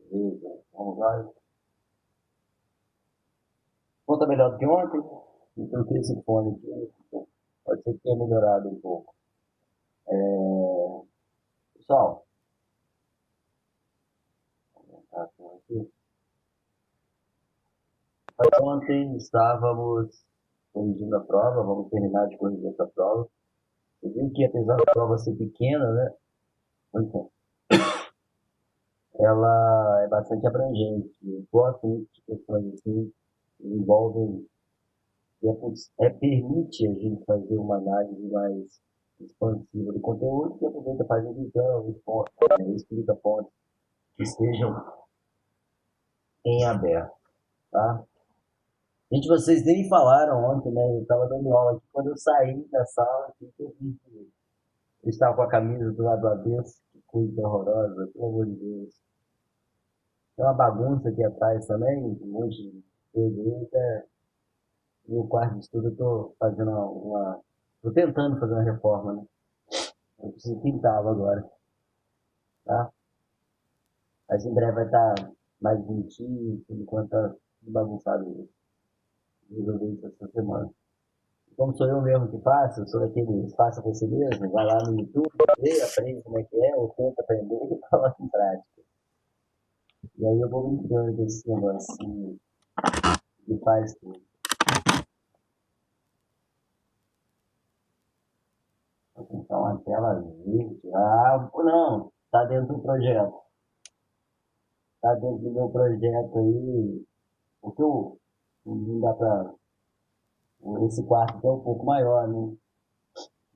Beleza, vamos lá. Conta melhor do que ontem. Eu troquei esse fone aqui. Pode ser que tenha melhorado um pouco. Pessoal, tá aqui. Ontem estávamos corrigindo a prova, vamos terminar de corrigir essa prova. Eu vi que apesar da prova ser pequena, né? Então, ela é bastante abrangente. Eu gosto muito de questões assim, que envolvem permite a gente fazer uma análise mais expansiva do conteúdo, que aproveita faz revisão, explica pontos que estejam em aberto, tá? Gente, vocês nem falaram ontem, né? Eu estava dando aula aqui, quando eu saí da sala, aqui, eu vi que eu estava com a camisa do lado avesso, que coisa horrorosa, pelo amor de Deus. Tem uma bagunça aqui atrás também, um monte de coisa aí, e o quarto de estudo eu tô fazendo tô tentando fazer uma reforma, né? Eu preciso pintá-lo agora, tá? Mas em breve vai estar mais bonitinho, por enquanto tá tudo bagunçado mesmo. Resolver isso essa semana. Como sou eu mesmo que faço, eu sou daquele faça você mesmo, vai lá no YouTube, vê, aprende como é que é, ou tenta aprender e coloca em prática. E aí eu vou brincando com esse negócio e faz tudo. Vou tentar uma tela verde. Ah, não, tá dentro do projeto. Tá dentro do meu projeto aí. Porque não dá pra. Esse quarto aqui é um pouco maior, né?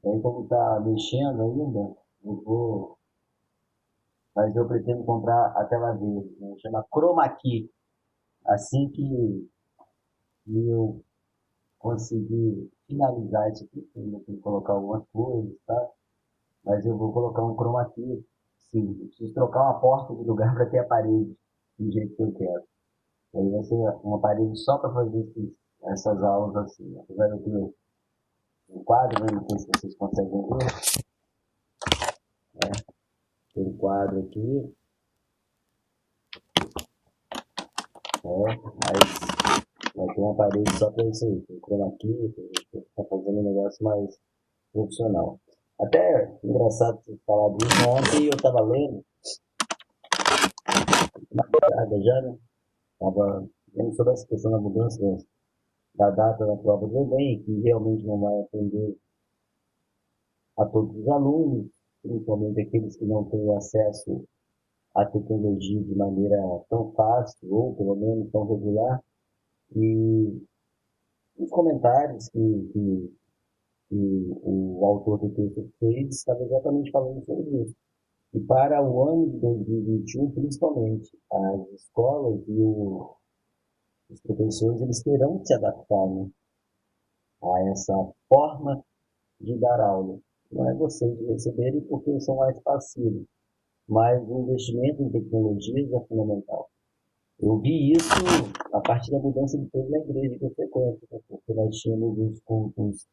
Aí como tá mexendo ainda, eu vou. Mas eu pretendo comprar a tela verde, né? Chama Chroma Key. Assim que eu conseguir finalizar isso aqui, eu ainda tenho que colocar algumas coisas, tá? Mas eu vou colocar um chroma key. Sim, eu preciso trocar uma porta de lugar para ter a parede do jeito que eu quero. Aí vai ser uma parede só para fazer essas aulas assim. Apesar de eu ter um quadro, né? Não sei se vocês conseguem ver. Tem um quadro aqui, mas vai ter uma parede só para isso aí. Tem um chroma key, para estar fazendo um negócio mais profissional. Até engraçado você falar disso. Ontem eu estava lendo, madrugada já, né? Estava lendo sobre essa questão da mudança da data da prova do Enem, que realmente não vai atender a todos os alunos, principalmente aqueles que não têm acesso à tecnologia de maneira tão fácil, ou pelo menos tão regular. E os comentários que o autor do texto fez estava exatamente falando sobre isso. E para o ano de 2021, principalmente, as escolas e os professores eles terão que se adaptar, né, a essa forma de dar aula. Não é vocês de receberem porque são mais passivos, mas o investimento em tecnologias é fundamental. Eu vi isso a partir da mudança de peso na igreja que eu frequento, né, porque nós tínhamos os cultos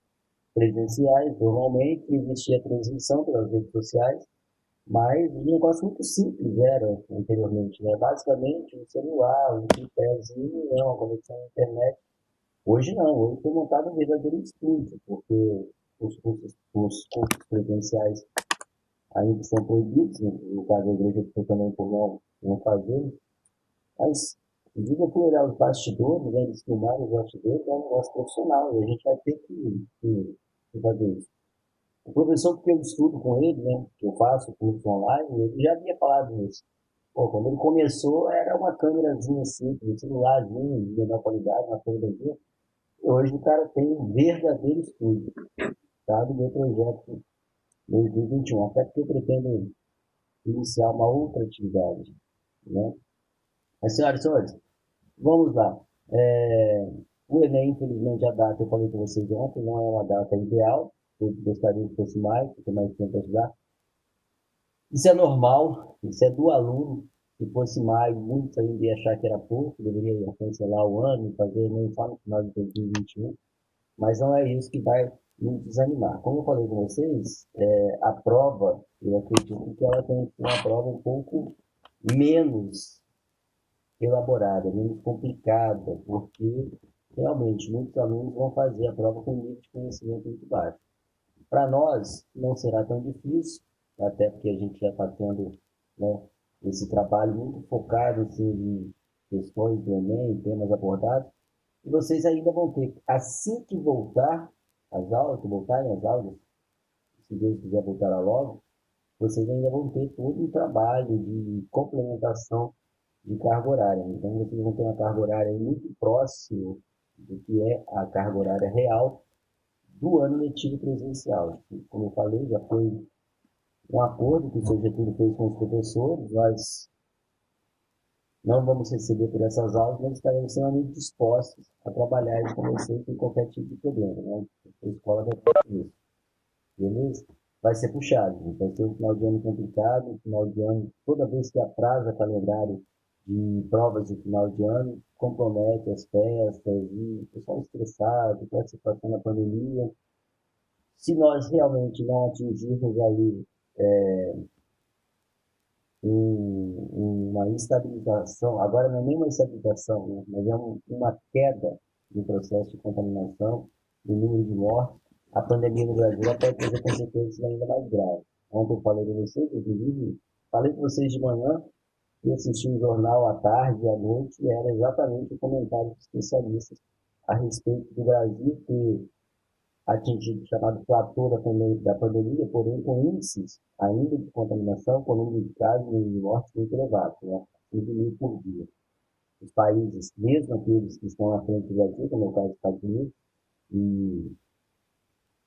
presenciais, normalmente existia transmissão pelas redes sociais, mas um negócio muito simples era anteriormente, né? Basicamente um celular, um tripézinho, né? Uma conexão à internet. Hoje não, hoje foi montado um verdadeiro estúdio, porque os cursos presenciais ainda são proibidos, né? No caso da igreja optou também por não fazer, mas diga por olhar os bastidores, né? Eles filmarem os bastidores, é um negócio profissional, e a gente vai ter que fazer isso. O professor que eu estudo com ele, né, que eu faço curso online, ele já havia falado isso. Pô, quando ele começou, era uma câmerazinha simples, um celularzinho de menor qualidade, uma câmerazinha. E hoje o cara tem um verdadeiro estúdio, tá? Do meu projeto 2021. Até porque eu pretendo iniciar uma outra atividade, né? Mas, senhoras e senhores, vamos lá. O Enem, infelizmente, a data, eu falei para vocês ontem, não é uma data ideal. Eu gostaria que fosse mais, ter mais tempo para estudar. Isso é normal, isso é do aluno. Se fosse mais, muitos ainda iam achar que era pouco, deveria cancelar o ano, fazer nem só no final de 2021, mas não é isso que vai nos desanimar. Como eu falei com vocês, a prova, eu acredito que ela tem uma prova um pouco menos elaborada, menos complicada, porque realmente muitos alunos vão fazer a prova com um nível de conhecimento muito baixo. Para nós, não será tão difícil, até porque a gente já está tendo, né, esse trabalho muito focado assim, em questões do Enem, temas abordados, e vocês ainda vão ter, assim que voltar às aulas, que voltarem às aulas, se Deus quiser voltar logo, vocês ainda vão ter todo um trabalho de complementação de carga horária. Então, vocês vão ter uma carga horária muito próxima do que é a carga horária real do ano letivo presencial. Como eu falei, já foi um acordo que o seu Getúlio fez com os professores, nós não vamos receber por essas aulas, mas estaremos extremamente dispostos a trabalhar com vocês sem qualquer tipo de problema. Né? A escola vai ter isso, beleza? Vai ser puxado, vai ser um final de ano complicado, um final de ano, toda vez que atrasa calendário de provas de final de ano, compromete as festas e o pessoal estressado com a situação da pandemia. Se nós realmente não atingirmos aí uma estabilização, agora não é nem uma estabilização, né, mas é uma queda no processo de contaminação, no número de mortes, a pandemia no Brasil pode ter consequências ainda mais graves. Ontem eu falei com vocês, inclusive, falei com vocês de manhã, eu assisti um jornal à tarde e à noite, e era exatamente o comentário de especialistas a respeito do Brasil ter atingido o chamado platô da pandemia, porém com índices ainda de contaminação, com número de casos e número de mortes muito elevados, né? 5.000 por dia. Os países, mesmo aqueles que estão à frente do Brasil, como é o caso dos Estados Unidos, e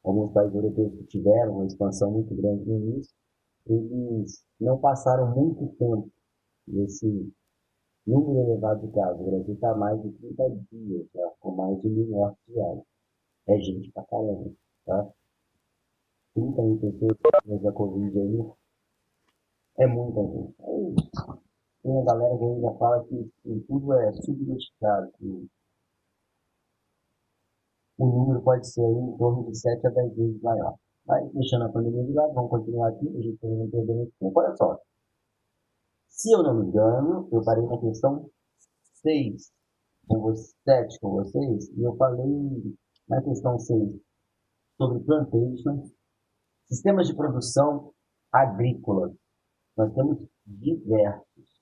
alguns países europeus que tiveram uma expansão muito grande no início, eles não passaram muito tempo nesse número elevado de casos. O Brasil está há mais de 30 dias, já, com mais de 1.000 mortes diárias. É gente pra caramba, tá? 30.000 pessoas da Covid aí, é muita gente. Aí tem uma galera que ainda fala que tudo é subnotificado, que o número pode ser aí em torno de 7 a 10 vezes maior. Mas deixando a pandemia de lado, vamos continuar aqui, a gente não perder muito tempo. Olha só, se eu não me engano, eu parei na questão 6 com vocês, 7 com vocês, e eu falei na questão 6 sobre plantations, sistemas de produção agrícola. Nós temos diversos.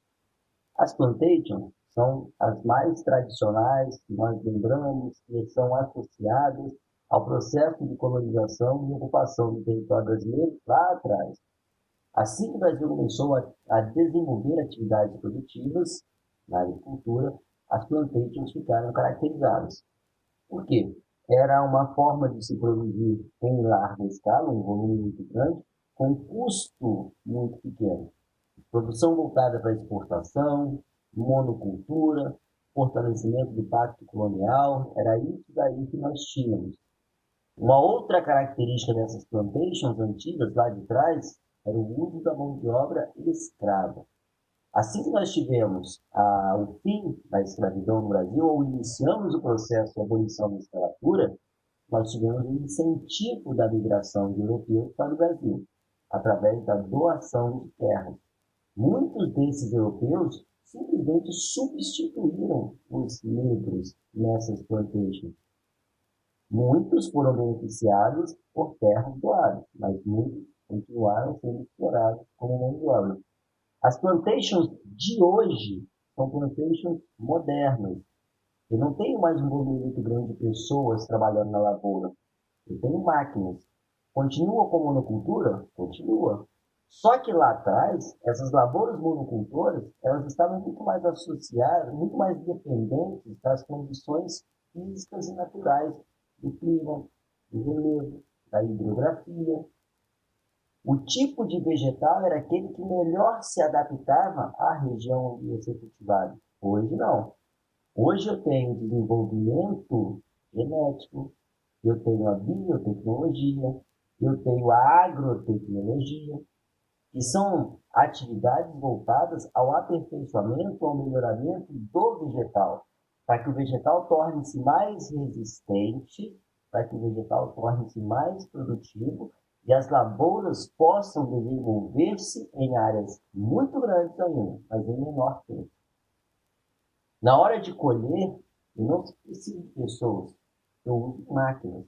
As plantations são as mais tradicionais, que nós lembramos que são associadas ao processo de colonização e ocupação do território brasileiro lá atrás. Assim que o Brasil começou a desenvolver atividades produtivas na agricultura, as plantations ficaram caracterizadas. Por quê? Era uma forma de se produzir em larga escala, um volume muito grande, com um custo muito pequeno. Produção voltada para exportação, monocultura, fortalecimento do pacto colonial, era isso daí que nós tínhamos. Uma outra característica dessas plantations antigas, lá de trás, era o uso da mão de obra escrava. Assim que nós tivemos o fim da escravidão no Brasil, ou iniciamos o processo de abolição da escravatura, nós tivemos um incentivo da migração de europeus para o Brasil, através da doação de terras. Muitos desses europeus simplesmente substituíram os negros nessas plantations. Muitos foram beneficiados por terras doadas, mas muitos continuaram sendo explorados como mão de obra. As plantations de hoje são plantations modernas. Eu não tenho mais um volume muito grande de pessoas trabalhando na lavoura. Eu tenho máquinas. Continua com monocultura? Continua. Só que lá atrás, essas lavouras monocultoras, elas estavam muito mais associadas, muito mais dependentes das condições físicas e naturais do clima, do relevo, da hidrografia. O tipo de vegetal era aquele que melhor se adaptava à região onde ia ser cultivado. Hoje não. Hoje eu tenho desenvolvimento genético, eu tenho a biotecnologia, eu tenho a agrotecnologia, que são atividades voltadas ao aperfeiçoamento, ao melhoramento do vegetal, para que o vegetal torne-se mais resistente, para que o vegetal torne-se mais produtivo e as lavouras possam desenvolver-se em áreas muito grandes ainda, mas em menor tempo. Na hora de colher, eu não preciso de pessoas, eu uso máquinas.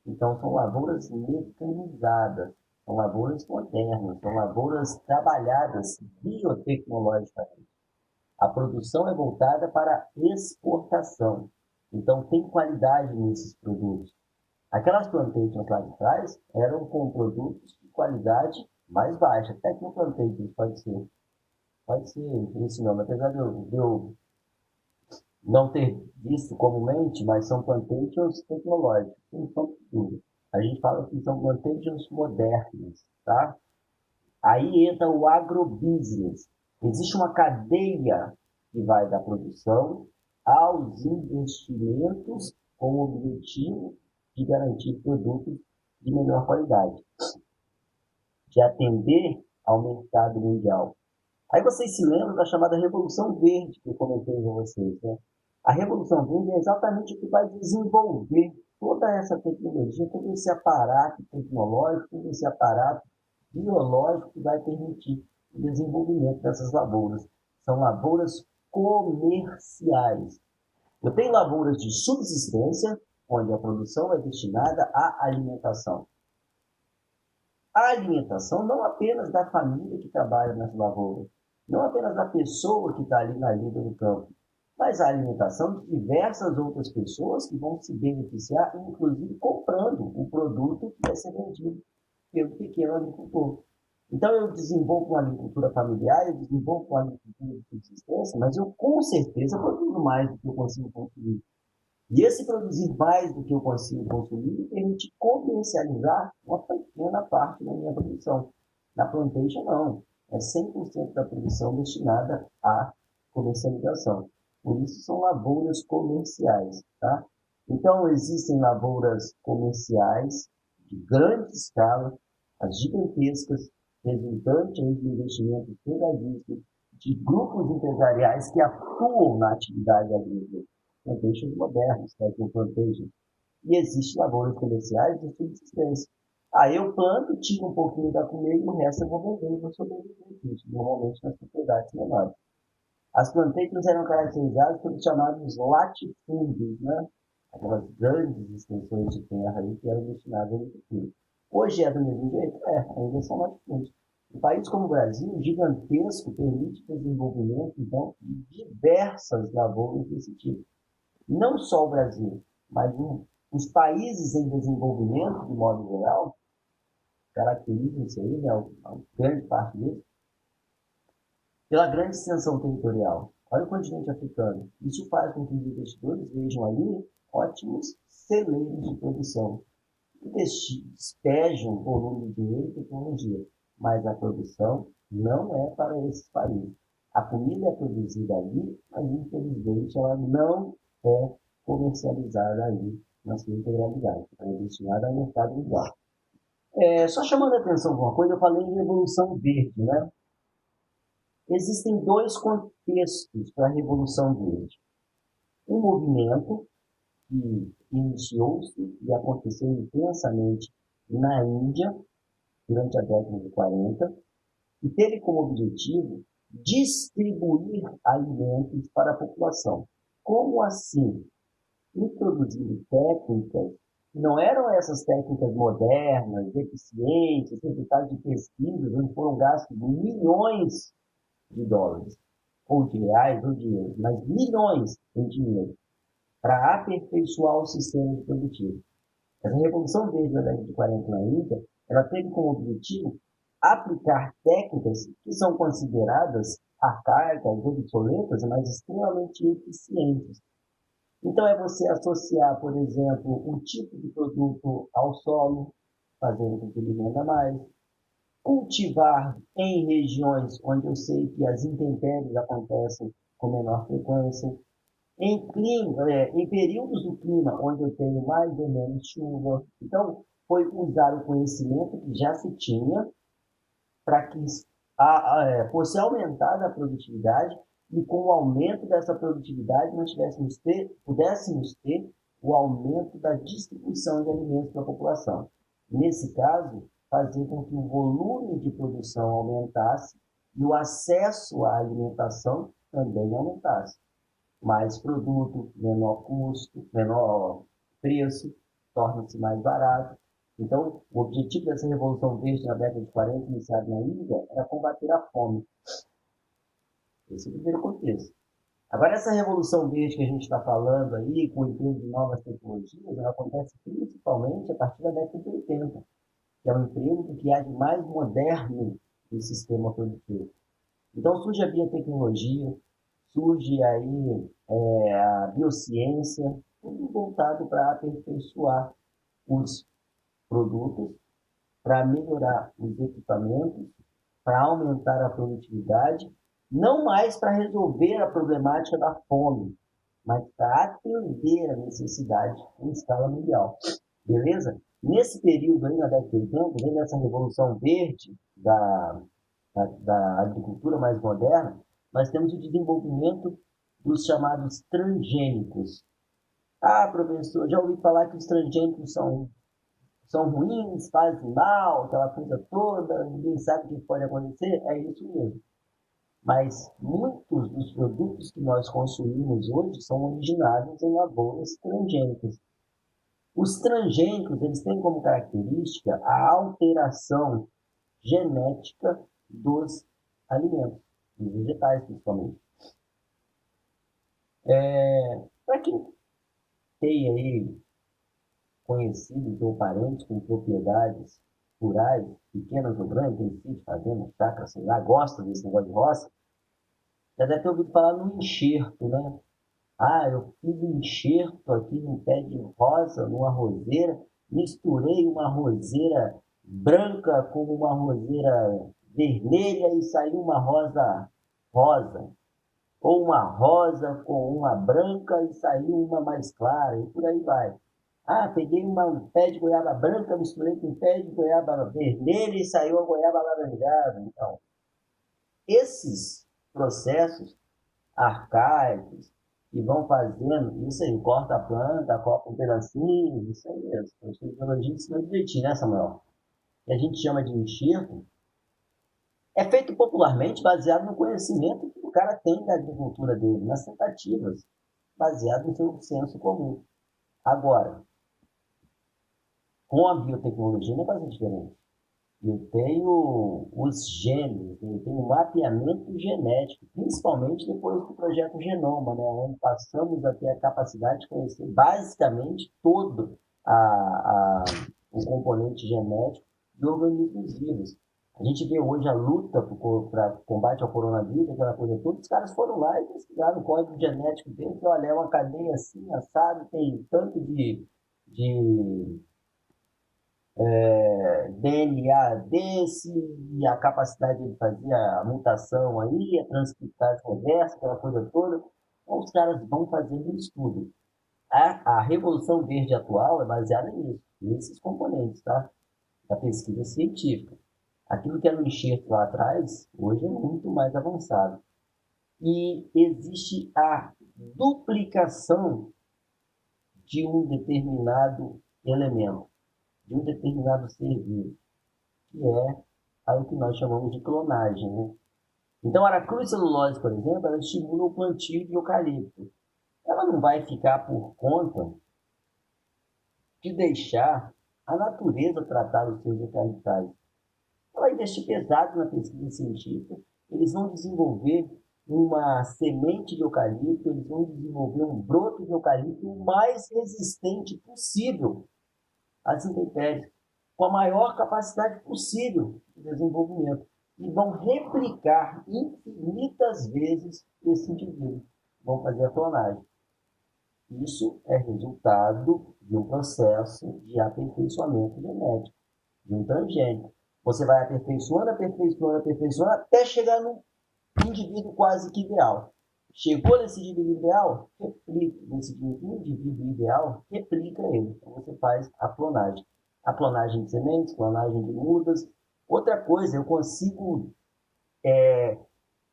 Então, são lavouras mecanizadas, são lavouras modernas, são lavouras trabalhadas biotecnologicamente. A produção é voltada para exportação. Então, tem qualidade nesses produtos. Aquelas plantations lá de trás eram com produtos de qualidade mais baixa. Tecnoplantations pode ser esse nome, apesar de eu não ter visto comumente, mas são plantations tecnológicas, não são futuras. A gente fala que são plantations modernas, tá? Aí entra o agrobusiness. Existe uma cadeia que vai da produção aos investimentos com o objetivo de garantir produtos de melhor qualidade, de atender ao mercado mundial. Aí vocês se lembram da chamada Revolução Verde que eu comentei com vocês, né? A Revolução Verde é exatamente o que vai desenvolver toda essa tecnologia, todo esse aparato tecnológico, todo esse aparato biológico que vai permitir o desenvolvimento dessas lavouras. São lavouras comerciais. Eu tenho lavouras de subsistência, onde a produção é destinada à alimentação. A alimentação não apenas da família que trabalha nas lavouras, não apenas da pessoa que está ali na lida do campo, mas a alimentação de diversas outras pessoas que vão se beneficiar, inclusive comprando o produto que vai ser vendido pelo pequeno agricultor. Então, eu desenvolvo uma agricultura familiar, eu desenvolvo uma agricultura de subsistência, mas eu com certeza produzo mais do que eu consigo consumir. E esse produzir mais do que eu consigo consumir me permite comercializar uma pequena parte da minha produção. Na plantation, não. É 100% da produção destinada à comercialização. Por isso, são lavouras comerciais. Tá? Então, existem lavouras comerciais de grande escala, as gigantescas, resultantes de investimentos pesadíssimos de grupos empresariais que atuam na atividade agrícola, plantations modernos, plantations. E existem lavouras comerciais de subsistência. Aí eu planto, tiro um pouquinho da comida e o resto eu vou vender e vou sobreviver disso, normalmente nas propriedades menores. As plantations eram caracterizadas pelos chamados latifúndios, né? Aquelas grandes extensões de terra aí que eram destinadas à agricultura. Hoje é do mesmo jeito? É, ainda são latifúndios. Um país como o Brasil, gigantesco, permite o desenvolvimento, então, de diversas lavouras desse tipo. Não só o Brasil, mas os países em desenvolvimento, de modo geral, caracterizam isso aí, né, a grande parte deles, pela grande extensão territorial. Olha o continente africano. Isso faz com que os investidores vejam ali ótimos celeiros de produção. Despejam volume de dinheiro e tecnologia, mas a produção não é para esses países. A comida é produzida ali, mas infelizmente ela não é comercializada ali na sua integralidade. Ela é destinada ao mercado mundial. Só chamando a atenção para uma coisa, eu falei em Revolução Verde, né? Existem dois contextos para a Revolução Verde. Um movimento que iniciou-se e aconteceu intensamente na Índia durante a década de 40 e teve como objetivo distribuir alimentos para a população. Como assim? Introduzindo técnicas que não eram essas técnicas modernas, eficientes, resultados de pesquisas, onde foram gastos milhões de dólares, ou de reais, ou de euros, mas milhões em dinheiro, para aperfeiçoar o sistema produtivo. Essa Revolução Verde da década de 40 na Índia, ela teve como objetivo aplicar técnicas que são consideradas arcaicas, obsoletas, mas extremamente eficientes. Então, é você associar, por exemplo, um tipo de produto ao solo, fazendo com que ele renda mais, cultivar em regiões onde eu sei que as intempéries acontecem com menor frequência, em períodos do clima onde eu tenho mais ou menos chuva. Então, foi usar o conhecimento que já se tinha para que fosse aumentada a produtividade e com o aumento dessa produtividade nós pudéssemos ter o aumento da distribuição de alimentos para a população. Nesse caso, fazer com que o volume de produção aumentasse e o acesso à alimentação também aumentasse. mais produto, menor custo, menor preço, torna-se mais barato. Então, o objetivo dessa Revolução Verde na década de 40, iniciada na Índia, era combater a fome. Esse é o primeiro contexto. Agora, essa Revolução Verde que a gente está falando aí, com o emprego de novas tecnologias, ela acontece principalmente a partir da década de 80, que é o emprego que há de mais moderno do sistema produtivo. Então, surge a biotecnologia, surge aí a biociência, tudo voltado para aperfeiçoar os produtos, para melhorar os equipamentos, para aumentar a produtividade, não mais para resolver a problemática da fome, mas para atender a necessidade em escala mundial. Beleza? Nesse período aí, na década de 80, dentro dessa revolução verde da agricultura mais moderna, nós temos o desenvolvimento dos chamados transgênicos. Ah, professor, já ouvi falar que os transgênicos são ruins, fazem mal, aquela coisa toda, ninguém sabe o que pode acontecer. É isso mesmo. Mas muitos dos produtos que nós consumimos hoje são originados em lavouras transgênicas. Os transgênicos, eles têm como característica a alteração genética dos alimentos, dos vegetais principalmente. Para quem tem aí conhecidos ou parentes com propriedades rurais, pequenas ou grandes, tem sítio, fazenda, chácara, sei lá, gosta desse negócio de roça, já deve ter ouvido falar no enxerto, né? Ah, eu fiz um enxerto aqui num pé de rosa, numa roseira, misturei uma roseira branca com uma roseira vermelha e saiu uma rosa rosa. Ou uma rosa com uma branca e saiu uma mais clara, e por aí vai. Ah, peguei um pé de goiaba branca, misturei com um pé de goiaba vermelha e saiu a goiaba alaranjada. Então, esses processos arcaicos que vão fazendo, isso aí, corta a planta, corta um pedacinho, isso aí mesmo. A biologia ensinou direitinho, né, Samuel? Que a gente chama de enxerto, é feito popularmente baseado no conhecimento que o cara tem da agricultura dele, nas tentativas, baseado no seu senso comum. Agora, com a biotecnologia não vai ser diferente. Eu tenho os genes, eu tenho o mapeamento genético, principalmente depois do projeto Genoma, né, onde passamos a ter a capacidade de conhecer basicamente todo o componente genético de organismos vivos. A gente vê hoje a luta para combate ao coronavírus, aquela coisa toda, os caras foram lá e pesquisaram o código genético dele, que olha, é uma cadeia assim, assado, tem tanto de DNA desse, e a capacidade de fazer a mutação aí, a transcriptase reversa, aquela coisa toda. Então, os caras vão fazendo um estudo. A Revolução Verde atual é baseada nisso, nesses componentes, tá? Da pesquisa científica. Aquilo que era um enxerto lá atrás, hoje é muito mais avançado. E existe a duplicação de um determinado elemento, de um determinado ser vivo, que é o que nós chamamos de clonagem, né? Então, a cruz celulose, por exemplo, ela estimula o plantio de eucalipto. Ela não vai ficar por conta de deixar a natureza tratar os seus eucaliptais. Ela vai investir pesado na pesquisa científica, eles vão desenvolver uma semente de eucalipto, eles vão desenvolver um broto de eucalipto o mais resistente possível às intempéries, com a maior capacidade possível de desenvolvimento. E vão replicar infinitas vezes esse indivíduo. Vão fazer a clonagem. Isso é resultado de um processo de aperfeiçoamento genético, de um transgênico. Você vai aperfeiçoando, aperfeiçoando, aperfeiçoando, até chegar num indivíduo quase que ideal. Chegou nesse indivíduo ideal, replica nesse indivíduo ideal, replica ele. Então você faz a clonagem. A clonagem de sementes, clonagem de mudas. Outra coisa, eu consigo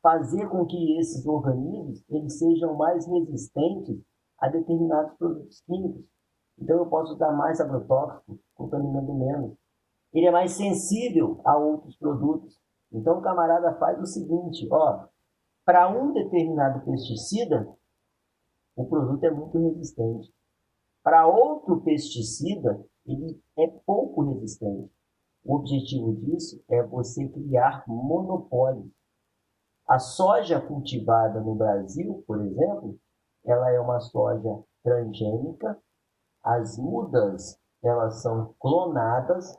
fazer com que esses organismos eles sejam mais resistentes a determinados produtos químicos. Então eu posso usar mais agrotóxico, contaminando menos. Ele é mais sensível a outros produtos. Então o camarada faz o seguinte, ó, para um determinado pesticida, o produto é muito resistente. Para outro pesticida, ele é pouco resistente. O objetivo disso é você criar monopólio. A soja cultivada no Brasil, por exemplo, ela é uma soja transgênica, as mudas elas são clonadas,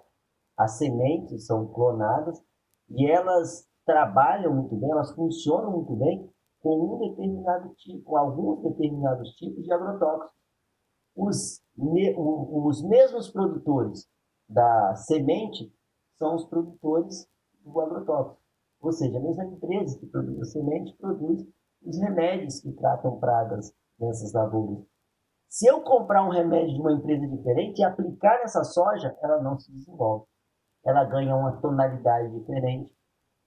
as sementes são clonadas e elas trabalham muito bem, elas funcionam muito bem com um determinado tipo, alguns determinados tipos de agrotóxicos. Os mesmos produtores da semente são os produtores do agrotóxico. Ou seja, a mesma empresa que produz a semente produz os remédios que tratam pragas nessas lavouras. Se eu comprar um remédio de uma empresa diferente e aplicar nessa soja, ela não se desenvolve. Ela ganha uma tonalidade diferente,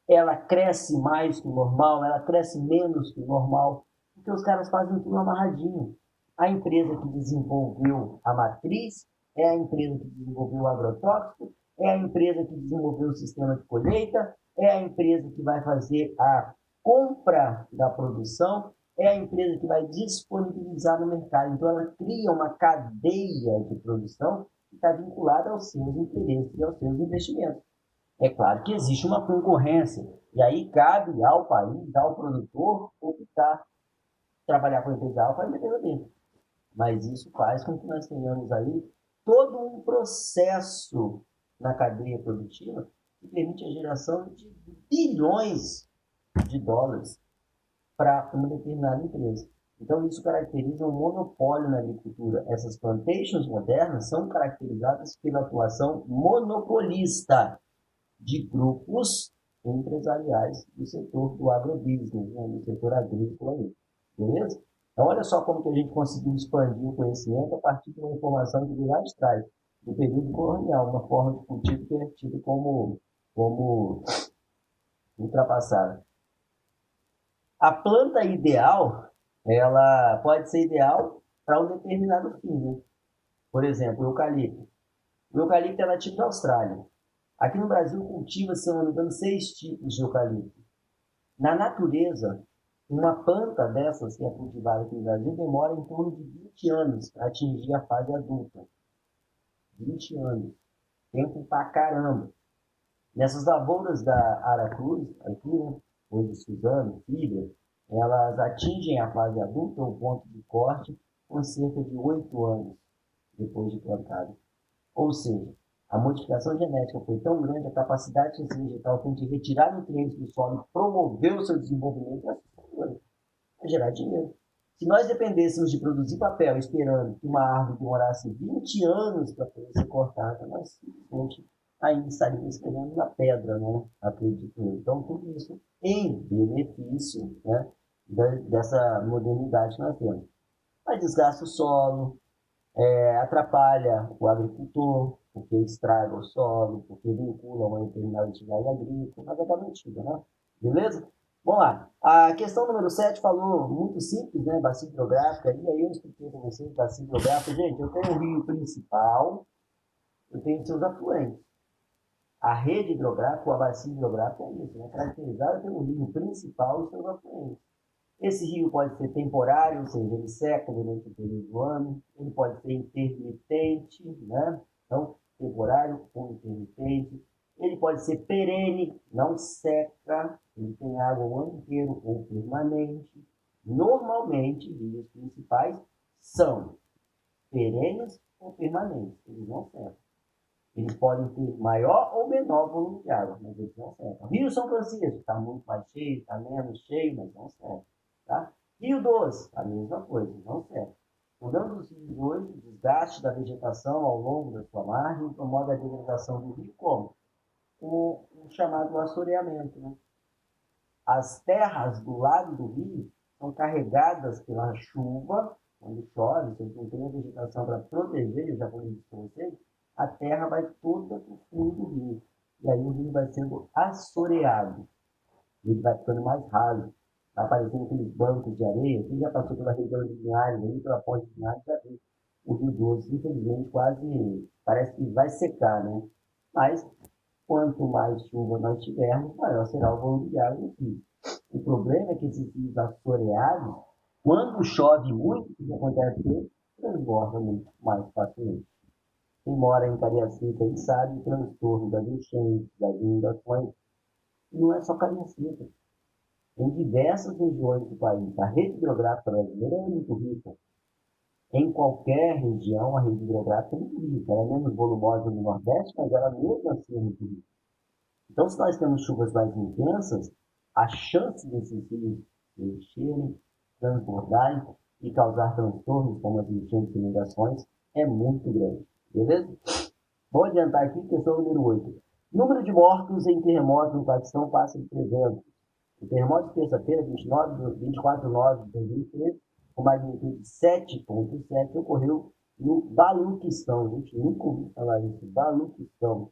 ela cresce mais que o normal, ela cresce menos que o normal, porque os caras fazem tudo amarradinho. A empresa que desenvolveu a matriz é a empresa que desenvolveu o agrotóxico, é a empresa que desenvolveu o sistema de colheita, é a empresa que vai fazer a compra da produção, é a empresa que vai disponibilizar no mercado. Então, ela cria uma cadeia de produção que está vinculada aos seus interesses e aos seus investimentos. É claro que existe uma concorrência, e aí cabe ao país, ao produtor, optar trabalhar com a empresa A ou com a empresa B. Mas isso faz com que nós tenhamos aí todo um processo na cadeia produtiva que permite a geração de bilhões de dólares para uma determinada empresa. Então, isso caracteriza um monopólio na agricultura. Essas plantations modernas são caracterizadas pela atuação monopolista de grupos empresariais do setor do agrobusiness, né, do setor agrícola. Beleza? Então, olha só como que a gente conseguiu expandir o conhecimento a partir de uma informação que lá de trás, do período colonial, uma forma de cultivo que é tida como ultrapassada. A planta ideal, ela pode ser ideal para um determinado fim, né? Por exemplo, o eucalipto. O eucalipto é nativo da Austrália. Aqui no Brasil cultiva-se, se não me engano, 6 tipos de eucalipto. Na natureza, uma planta dessas que é cultivada aqui no Brasil demora em torno de 20 anos para atingir a fase adulta. 20 anos. Tempo pra caramba. Nessas lavouras da Aracruz, aqui, né, hoje Suzano, Filha, elas atingem a fase adulta, o ponto de corte, com cerca de 8 anos depois de plantado. Ou seja, a modificação genética foi tão grande, a capacidade que esse vegetal tem de retirar nutrientes do solo e promover o seu desenvolvimento é gerar dinheiro. Se nós dependêssemos de produzir papel esperando que uma árvore demorasse 20 anos para poder ser cortada, nós simplesmente ainda estaríamos escrevendo na pedra, né? Acredito eu. Então, tudo isso em benefício, né, dessa modernidade que nós temos. Mas desgasta o solo, atrapalha o agricultor, porque estraga o solo, porque vincula uma determinada atividade agrícola, mas é da mentira, né? Beleza? Vamos lá. A questão número 7 falou muito simples, né? Bacia hidrográfica, e aí eu expliquei para vocês, bacia hidrográfica. Gente, eu tenho o rio principal, eu tenho seus afluentes. A rede hidrográfica, ou a bacia hidrográfica é isso, né? Caracterizada pelo rio principal e seus afluentes. Esse rio pode ser temporário, ou seja, ele seca durante o período do ano, ele pode ser intermitente, né? Então, temporário ou intermitente. Ele pode ser perene, não seca, ele tem água o ano inteiro ou permanente. Normalmente, rios principais são perenes ou permanentes, eles não secam. Eles podem ter maior ou menor volume de água, mas eles não secam. Rio São Francisco está muito mais cheio, está menos cheio, mas não seca. Tá? Rio Doce, a mesma coisa, não seca. O problema dos rios hoje, o desgaste da vegetação ao longo da sua margem, promove a degradação do rio como? O chamado assoreamento. Né? As terras do lado do rio são carregadas pela chuva, quando chove, você não tem a vegetação para proteger, eu já falei isso para vocês, a terra vai toda para o fundo do rio. E aí o rio vai sendo assoreado. Ele vai ficando mais raso. Vai aparecendo aqueles bancos de areia. Quem já passou pela região de Linhares, ali, pela ponte de Linhares, já viu o Rio Doce, infelizmente, quase parece que vai secar, né? Mas, quanto mais chuva nós tivermos, maior será o volume de água no rio. O problema é que esses rios assoreados, Quando chove muito, o que acontece? Transborda muito mais facilmente. Quem mora em Cariacica aí sabe o transtorno das enchentes, das inundações. E não é só Cariacica. Em diversas regiões do país, a rede hidrográfica brasileira é muito rica. Em qualquer região, a rede hidrográfica é muito rica. Ela é menos volumosa no Nordeste, mas ela mesmo assim é muito rica. Então, se nós temos chuvas mais intensas, a chance desses rios encherem, transbordarem e causar transtornos, como as enchentes e inundações, é muito grande. Beleza? Vou adiantar aqui, questão número 8. Número de mortos em terremotos no Paquistão passa de 300. O terremoto de terça-feira, 24 de 9 de 2013, com magnitude 7,7, ocorreu no Baluquistão. Gente, nunca ouvi falar isso. Baluquistão.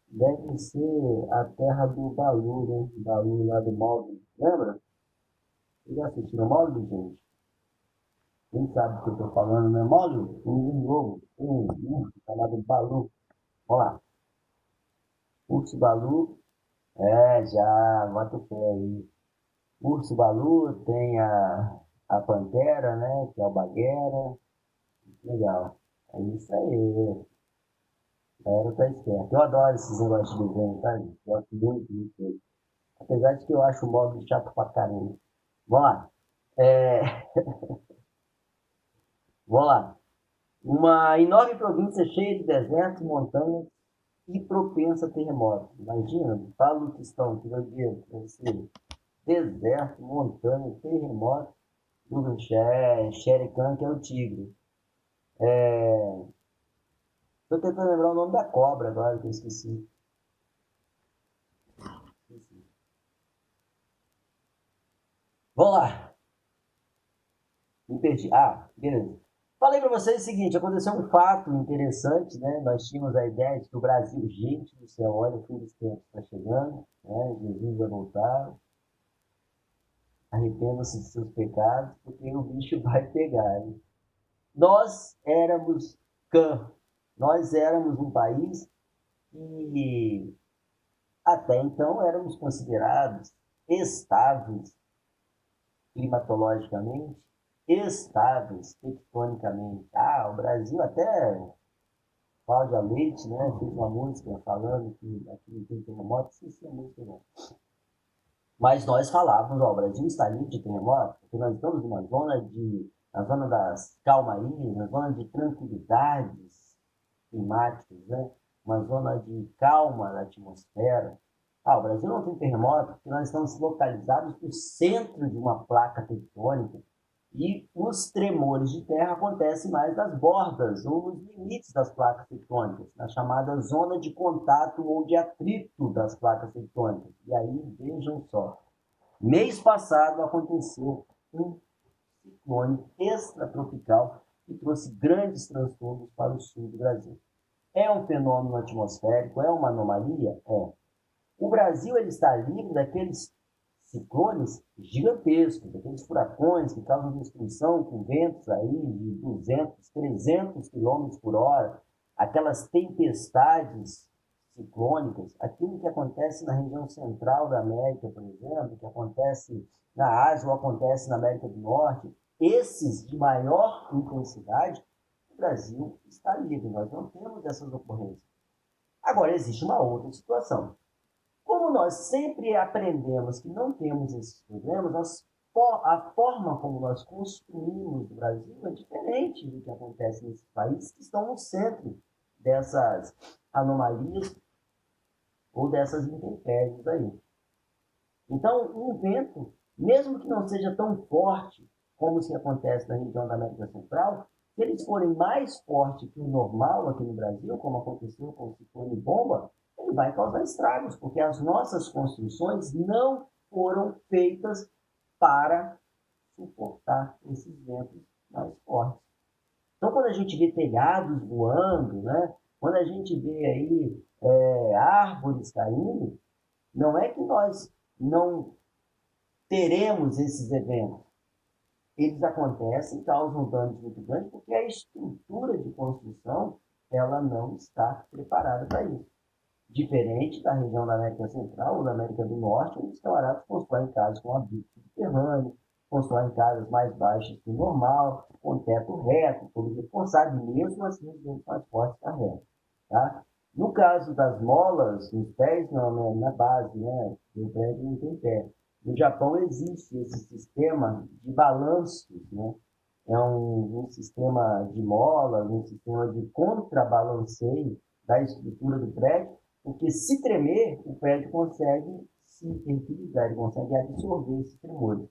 Deve ser a terra do Balu, né? Balu lá do Mogli. Lembra? Vocês já assistiram Mogli, gente? Quem sabe do que eu estou falando, né? Mogli, um novo, um urso chamado Balu. Vamos lá. Urso Balu, já, bota o pé aí. Urso Balu tem a Pantera, né? Que é o Baguera. Legal. É isso aí. A galera tá esperto. Eu adoro esses negócios de desenho, tá? Eu gosto muito disso. Apesar de que eu acho o Mogli chato pra caramba. Vamos lá. É, vamos lá. Uma enorme província cheia de desertos, montanhas e propensa a terremotos. Imagina, Paluquistão, que doideira. Deve ser deserto, montanha, terremoto. Do Shere Khan, que é o tigre. Estou tentando lembrar o nome da cobra agora, que eu esqueci. Vamos lá. Me perdi. Ah, beleza. Falei para vocês o seguinte, aconteceu um fato interessante, né? Nós tínhamos a ideia de que o Brasil, gente do céu, olha, o fim dos tempos está chegando, né? Jesus vai voltar, arrependa-se de seus pecados, porque o bicho vai pegar. Hein? Nós éramos Cã, nós éramos um país que até então éramos considerados estáveis climatologicamente, estáveis tectonicamente. Ah, o Brasil até Cláudia Leite, né, fez uma música falando que aqui não tem terremoto, não sei se é música não. Mas nós falávamos, ó, o Brasil está livre de terremoto, porque nós estamos na zona das calmarias, na zona de tranquilidades climáticas, né? Uma zona de calma na atmosfera. Ah, o Brasil não tem terremoto porque nós estamos localizados no centro de uma placa tectônica e os tremores de terra acontecem mais nas bordas ou nos limites das placas tectônicas, na chamada zona de contato ou de atrito das placas tectônicas. E aí, vejam só, mês passado aconteceu um ciclone extratropical que trouxe grandes transtornos para o sul do Brasil. É um fenômeno atmosférico? É uma anomalia? É. O Brasil ele está livre daqueles ciclones gigantescos, daqueles furacões que causam destruição com ventos aí de 200, 300 quilômetros por hora, aquelas tempestades ciclônicas, aquilo que acontece na região central da América, por exemplo, que acontece na Ásia ou acontece na América do Norte, esses de maior intensidade, o Brasil está livre, nós não temos essas ocorrências. Agora, existe uma outra situação. Como nós sempre aprendemos que não temos esses problemas, a forma como nós construímos o Brasil é diferente do que acontece nesses países que estão no centro dessas anomalias ou dessas intempéries aí. Então, um vento, mesmo que não seja tão forte como se acontece na região da América Central, se eles forem mais fortes que o normal aqui no Brasil, como aconteceu com o ciclone bomba, ele vai causar estragos, porque as nossas construções não foram feitas para suportar esses ventos mais fortes. Então, quando a gente vê telhados voando, né? Quando a gente vê aí árvores caindo, não é que nós não teremos esses eventos. Eles acontecem, causam danos muito grandes, porque a estrutura de construção ela não está preparada para isso. Diferente da região da América Central ou da América do Norte, onde os camaradas constroem casas com abrigo subterrâneo, constroem casas mais baixas que o normal, com teto reto, todo reforçado, e mesmo assim os ventos mais fortes carregam. Tá? No caso das molas, nos pés, não, na base, né? No prédio não tem pé. No Japão existe esse sistema de balanços, né? É um sistema de molas, um sistema de contrabalanceio da estrutura do prédio, porque se tremer, o prédio consegue se equilibrar, ele consegue absorver esses tremores.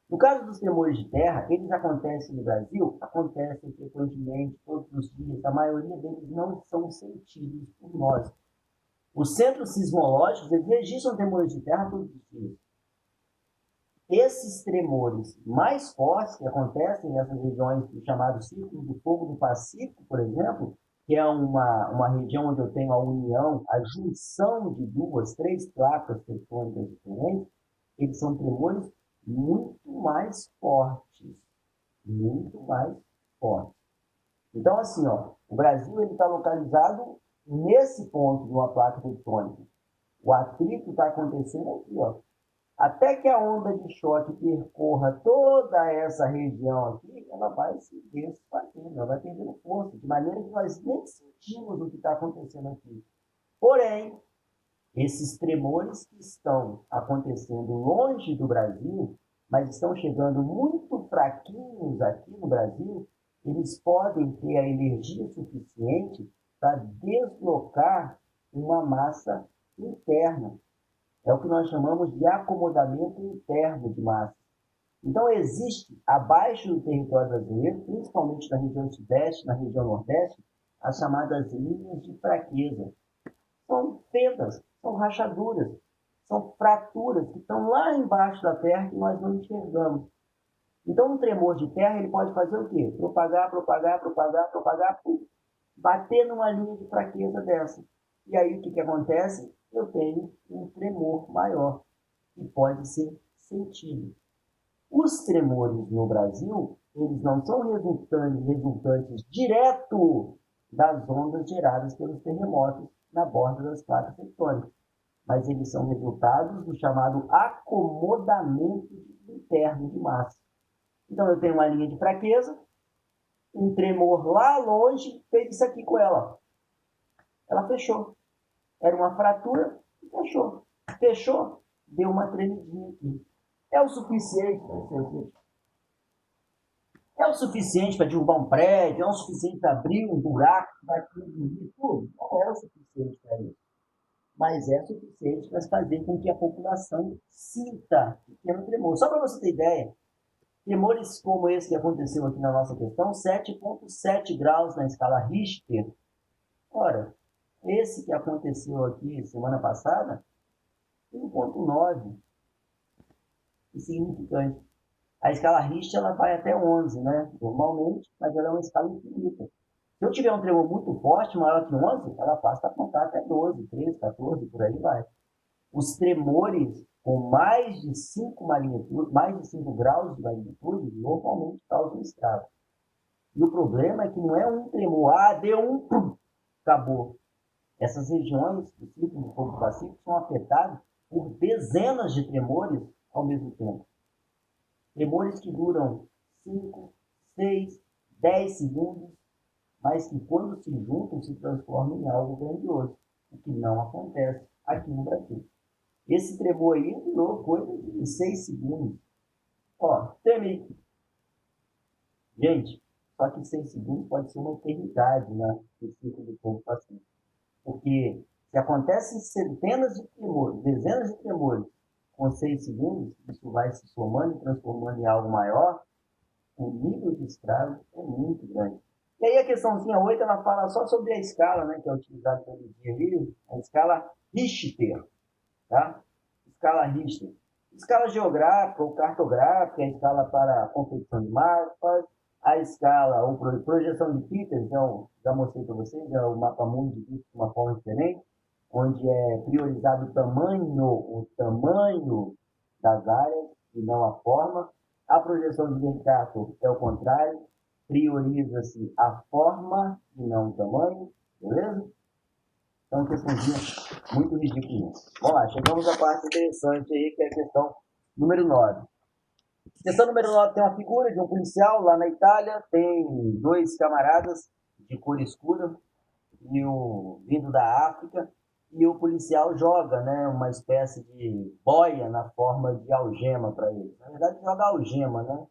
No caso dos tremores de terra, eles acontecem no Brasil, acontecem frequentemente, todos os dias, a maioria deles não são sentidos por nós. Os centros sismológicos, eles registram tremores de terra todos os dias. Esses tremores mais fortes que acontecem nessas regiões do chamado Círculo do Fogo do Pacífico, por exemplo, que é uma região onde eu tenho a união, a junção de duas, três placas tectônicas diferentes, eles são tremores muito mais fortes, muito mais fortes. Então, assim, ó, o Brasil está localizado nesse ponto de uma placa tectônica. O atrito está acontecendo aqui, ó. Até que a onda de choque percorra toda essa região aqui, ela vai se desfazendo, ela vai perdendo força, de maneira que nós nem sentimos o que está acontecendo aqui. Porém, esses tremores que estão acontecendo longe do Brasil, mas estão chegando muito fraquinhos aqui no Brasil, eles podem ter a energia suficiente para deslocar uma massa interna. É o que nós chamamos de acomodamento interno de massa. Então, existe, abaixo do território brasileiro, principalmente na região sudeste, na região nordeste, as chamadas linhas de fraqueza. São fendas, são rachaduras, são fraturas que estão lá embaixo da terra que nós não enxergamos. Então, um tremor de terra, ele pode fazer o quê? Propagar, propagar, propagar, propagar, bater numa linha de fraqueza dessa. E aí, o que acontece? Eu tenho um tremor maior, que pode ser sentido. Os tremores no Brasil, eles não são resultantes direto das ondas geradas pelos terremotos na borda das placas tectônicas, mas eles são resultados do chamado acomodamento interno de massa. Então, eu tenho uma linha de fraqueza, um tremor lá longe, fez isso aqui com ela. Ela fechou. Era uma fratura, fechou. Fechou, deu uma tremidinha aqui. É o suficiente para ser É o suficiente para derrubar um prédio, é o suficiente para abrir um buraco, para tudo. Não é o suficiente para isso. Mas é suficiente para fazer com que a população sinta pequeno tremor. Só para você ter ideia, tremores como esse que aconteceu aqui na nossa questão, 7,7 graus na escala Richter. Ora, esse que aconteceu aqui semana passada, 1,9. Insignificante. A escala Richter ela vai até 11, né? Normalmente, mas ela é uma escala infinita. Se eu tiver um tremor muito forte, maior que 11, ela passa a contar até 12, 13, 14, por aí vai. Os tremores com mais de 5 magnitude, mais de 5 graus de magnitude, normalmente causam estrago. E o problema é que não é um tremor, deu um, pum, acabou. Essas regiões do Círculo do Fogo do Pacífico são afetadas por dezenas de tremores ao mesmo tempo. Tremores que duram 5, 6, 10 segundos, mas que quando se juntam se transformam em algo grandioso, o que não acontece aqui no Brasil. Esse tremor aí durou coisa de 6 segundos. Ó, tremei. Gente, só que 6 segundos pode ser uma eternidade, né? No ciclo do Fogo Pacífico. Porque se acontecem centenas de tremores, dezenas de tremores com 6 segundos, isso vai se somando e transformando em algo maior, o nível de estrago é muito grande. E aí a questãozinha 8, ela fala só sobre a escala, né, que é utilizada todo dia ali, a escala Richter, tá? Escala Richter. Escala geográfica ou cartográfica, a escala para a confecção de mapas, a escala ou projeção de Peters, então, já mostrei para vocês, é o mapa mundo de uma forma diferente, onde é priorizado o tamanho das áreas e não a forma. A projeção de Mercator é o contrário, prioriza-se a forma e não o tamanho, beleza? Então, questãozinha muito ridícula. Vamos lá, chegamos à parte interessante aí, que é a questão número 9. Questão número 9 tem uma figura de um policial lá na Itália, tem dois camaradas de cor escura, vindo da África, e o policial joga, né, uma espécie de boia na forma de algema para ele. Na verdade, joga algema, né?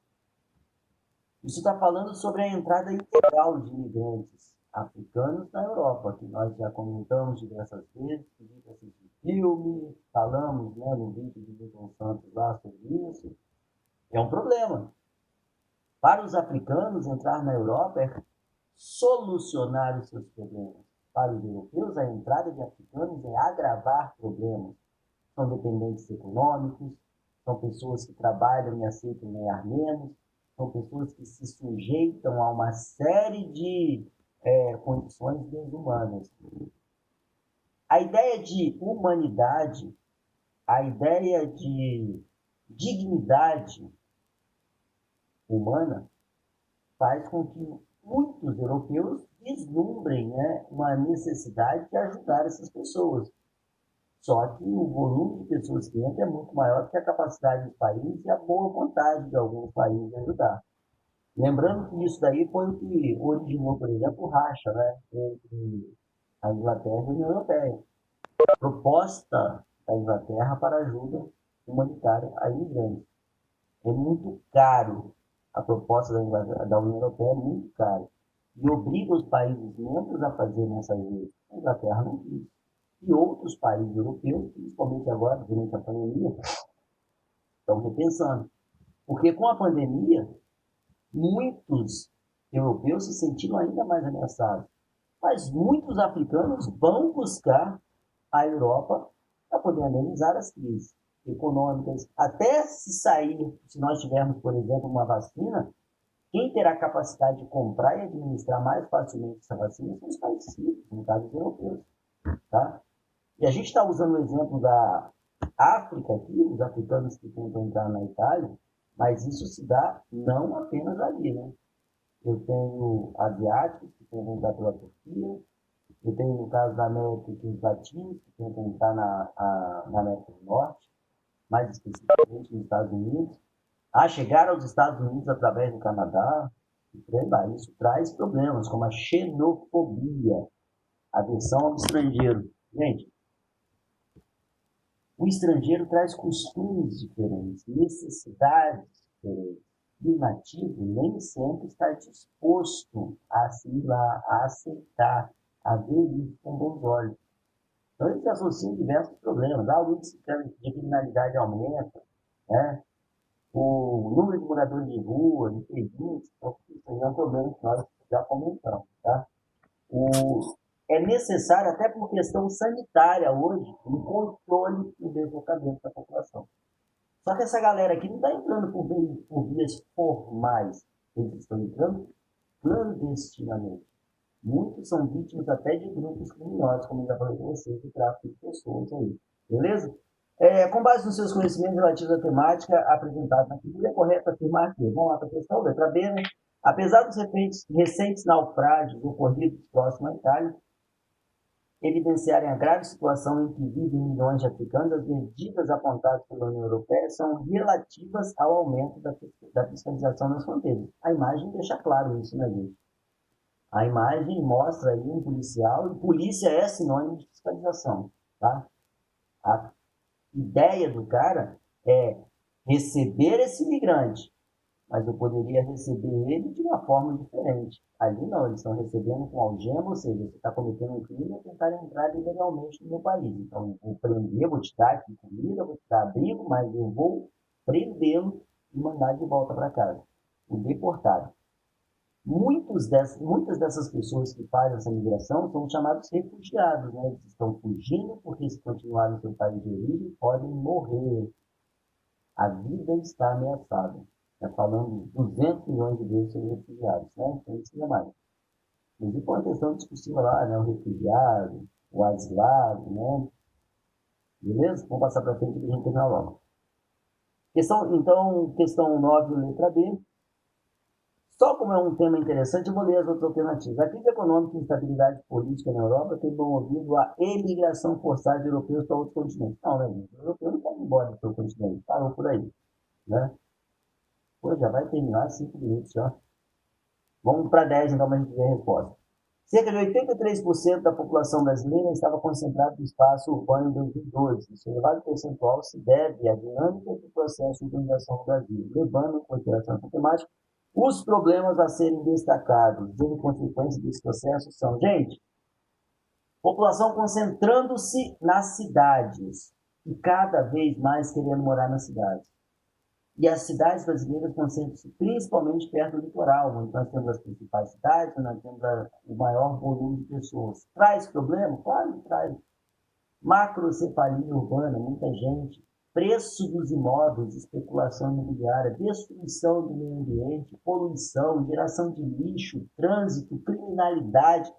Isso está falando sobre a entrada ilegal de imigrantes africanos na Europa, que nós já comentamos diversas vezes, assistir filme, falamos, né, no vídeo de Milton Santos lá sobre isso. É um problema. Para os africanos, entrar na Europa é solucionar os seus problemas. Para os europeus, a entrada de africanos é agravar problemas. São dependentes econômicos, são pessoas que trabalham e aceitam ganhar menos, são pessoas que se sujeitam a uma série de condições desumanas. A ideia de humanidade, a ideia de dignidade humana faz com que muitos europeus vislumbrem, né, uma necessidade de ajudar essas pessoas. Só que o volume de pessoas que entram é muito maior do que a capacidade dos países e a boa vontade de alguns países de ajudar. Lembrando que isso daí foi o que originou, por exemplo, o racha, né, entre a Inglaterra e a União Europeia. A proposta da Inglaterra para ajuda humanitária a imigrantes. É muito caro. A proposta da União Europeia é muito cara. E obriga os países membros a fazerem essa ajuda. A Inglaterra não quis. E outros países europeus, principalmente agora, durante a pandemia, estão repensando. Porque com a pandemia, muitos europeus se sentiram ainda mais ameaçados. Mas muitos africanos vão buscar a Europa para poder amenizar as crises econômicas. Até se sair, se nós tivermos, por exemplo, uma vacina, quem terá capacidade de comprar e administrar mais facilmente essa vacina são os países ricos, no caso os europeus. Tá? E a gente está usando o exemplo da África aqui, os africanos que tentam entrar na Itália, mas isso se dá não apenas ali, né? Eu tenho asiáticos que tentam entrar pela Turquia, eu tenho, no caso da América, os latinos que tentam entrar na América do Norte, mais especificamente nos Estados Unidos, a chegar aos Estados Unidos através do Canadá, e por aí vai. Isso traz problemas, como a xenofobia, a aversão ao estrangeiro. Gente, o estrangeiro traz costumes diferentes, necessidades diferentes. E o nativo nem sempre está disposto a assimilar, a aceitar, a ver isso com bons olhos. Então, eles associam diversos problemas. O índice de criminalidade aumenta, né? O número de moradores de rua, de pedintes, então, isso aí é um problema que nós já comentamos. Tá? É necessário, até por questão sanitária hoje, um controle do deslocamento da população. Só que essa galera aqui não está entrando por vias formais, eles estão entrando clandestinamente. Muitos são vítimas até de grupos criminosos, como eu já falei para vocês, de tráfico de pessoas aí. Beleza? Com base nos seus conhecimentos relativos à temática apresentada na figura, é correto afirmar que, vamos lá para a questão, letra B, né? Apesar dos recentes naufrágios ocorridos próximo à Itália, evidenciarem a grave situação em que vivem milhões de africanos, as medidas apontadas pela União Europeia são relativas ao aumento da fiscalização nas fronteiras. A imagem deixa claro isso, né, gente? A imagem mostra aí um policial, e polícia é sinônimo de fiscalização, tá? A ideia do cara é receber esse imigrante, mas eu poderia receber ele de uma forma diferente. Ali não, eles estão recebendo com algema, ou seja, você está cometendo um crime e tentar entrar ilegalmente no meu país. Então, eu vou prender, vou te dar aqui comida, vou te dar abrigo, mas eu vou prendê-lo e mandar de volta para casa. O deportado. Muitas dessas pessoas que fazem essa migração são chamados refugiados, né? Eles estão fugindo porque, se continuarem no seu país de origem, podem morrer. A vida está ameaçada. Falando de 200 milhões de vezes sobre refugiados, né? Então, isso é mais. Inclusive, foi uma questão discussível lá, né? O refugiado, o asilado, né? Beleza? Vamos passar para frente e a gente terminar logo. Questão 9, letra B. Só como é um tema interessante, eu vou ler as outras alternativas. A crise econômica e instabilidade política na Europa tem promovido a emigração forçada de europeus para outros continentes. Não, né, gente? O europeu não está embora do seu continente, parou por aí. Né? Pô, já vai terminar 5 minutos já. Vamos para 10, então, para a gente ver a resposta. Cerca de 83% da população brasileira estava concentrada no espaço urbano em 2012. Esse elevado percentual se deve à dinâmica do processo de urbanização no Brasil, levando em consideração essa temática. Os problemas a serem destacados em consequência desse processo são, gente, população concentrando-se nas cidades e cada vez mais querendo morar nas cidades. E as cidades brasileiras concentram-se principalmente perto do litoral, onde nós temos as principais cidades, onde nós temos o maior volume de pessoas. Traz problema? Claro que traz. Macrocefalia urbana, muita gente. Preço dos imóveis, especulação imobiliária, destruição do meio ambiente, poluição, geração de lixo, trânsito, criminalidade.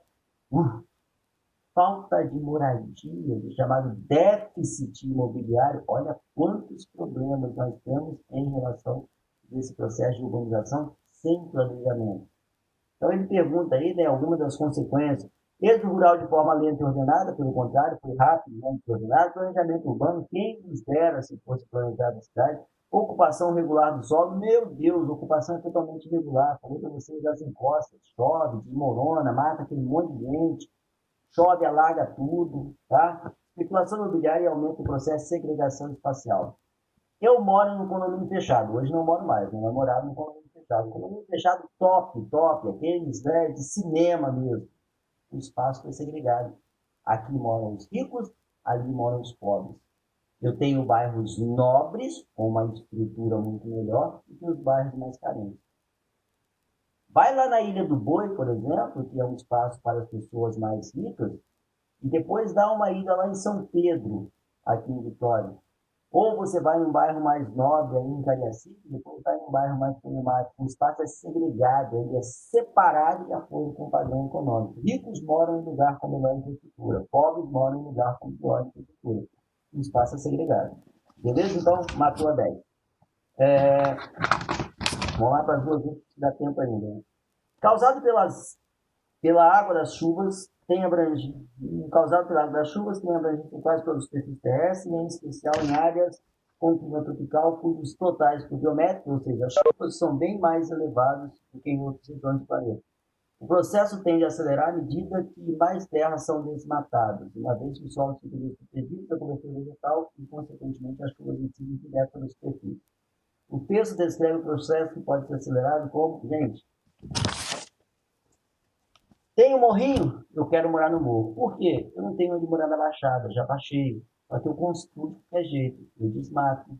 Falta de moradia, chamado déficit imobiliário. Olha quantos problemas nós temos em relação a esse processo de urbanização sem planejamento. Então ele pergunta aí, né, algumas das consequências. Êxodo rural de forma lenta e ordenada, pelo contrário, foi rápido, lento e ordenado. Planejamento urbano, quem nos dera se fosse planejado a cidade. Ocupação regular do solo, meu Deus, ocupação é totalmente irregular. Falei para vocês das encostas, chove, desmorona, mata aquele monte de gente, chove, alaga tudo, tá? Especulação imobiliária e aumenta o processo de segregação espacial. Eu moro num condomínio fechado, hoje não moro mais, não morava num condomínio fechado. Condomínio fechado top, top, aqueles, né, de cinema mesmo. O espaço foi segregado. Aqui moram os ricos, ali moram os pobres. Eu tenho bairros nobres, com uma estrutura muito melhor, do que os bairros mais carentes. Vai lá na Ilha do Boi, por exemplo, que é um espaço para as pessoas mais ricas, e depois dá uma ida lá em São Pedro, aqui em Vitória. Ou você vai em um bairro mais nobre, aí em Cariacica, e depois vai em um bairro mais problemático. O espaço é segregado, ele é separado de acordo com o padrão econômico. Ricos moram em lugar com melhor infraestrutura, pobres moram em lugar com pior infraestrutura. O espaço é segregado. Beleza? Então, matou a 10. Vamos lá para as duas últimas, que dá tempo ainda. Né? Causado pela água das chuvas, causado pela água das chuvas, tem abrangência em quase todos os perfis terrestres, em especial em áreas com clima tropical, cujos totais pluviométricos, ou seja, as chuvas são bem mais elevadas do que em outros regiões do planeta. O processo tende a acelerar à medida que mais terras são desmatadas, uma vez que o solo fica desprotegido da cobertura vegetal e, consequentemente, as chuvas incidem direto sobre a superfície. O texto descreve o processo que pode ser acelerado como, gente, tem um morrinho, eu quero morar no morro. Por quê? Eu não tenho onde morar na Baixada, já baixei. Só que eu construo de qualquer jeito, eu desmato,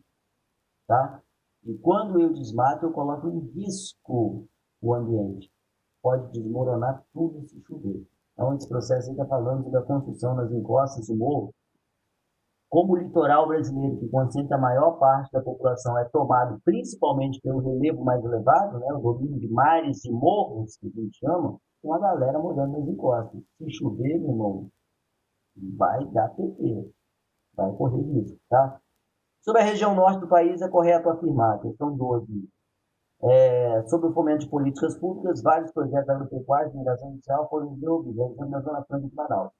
tá? E quando eu desmato, eu coloco em risco o ambiente. Pode desmoronar tudo se chover. Então, esse processo aí está falando da construção nas encostas do morro. Como o litoral brasileiro, que concentra a maior parte da população, é tomado principalmente pelo relevo mais elevado, né, o domínio de mares e morros, que a gente chama, tem uma galera morando nas encostas. Se chover, meu irmão, vai dar PT, vai correr risco, tá? Sobre a região norte do país, é correto afirmar, questão 12, sobre o fomento de políticas públicas, vários projetos agropecuários de mineração inicial foram desenvolvidos na Zona Franca de Manaus.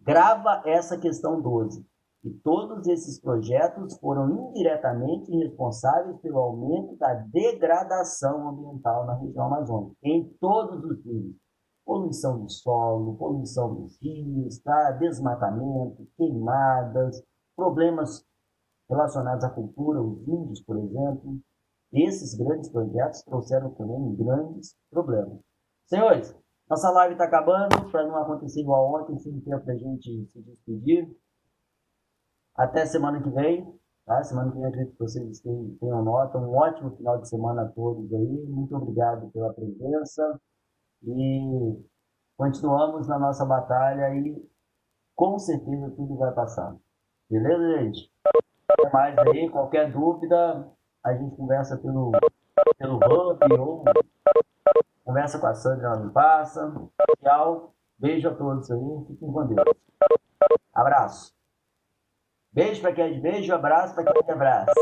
Grava essa questão 12. E todos esses projetos foram indiretamente responsáveis pelo aumento da degradação ambiental na região amazônica, em todos os níveis. Poluição do solo, poluição dos rios, tá? Desmatamento, queimadas, problemas relacionados à cultura, os índios, por exemplo. Esses grandes projetos trouxeram também grandes problemas. Senhores, nossa live está acabando, para não acontecer igual ontem, sem tempo para a gente se despedir. Até semana que vem, tá? Semana que vem eu acredito que vocês tenham nota. Um ótimo final de semana a todos aí. Muito obrigado pela presença. E continuamos na nossa batalha e com certeza tudo vai passar. Beleza, gente? Até mais aí. Qualquer dúvida, a gente conversa pelo Hub ou conversa com a Sandra, ela me passa. Tchau. Beijo a todos aí. Fiquem com Deus. Abraço. Beijo para quem é de beijo, abraço para quem é de abraço.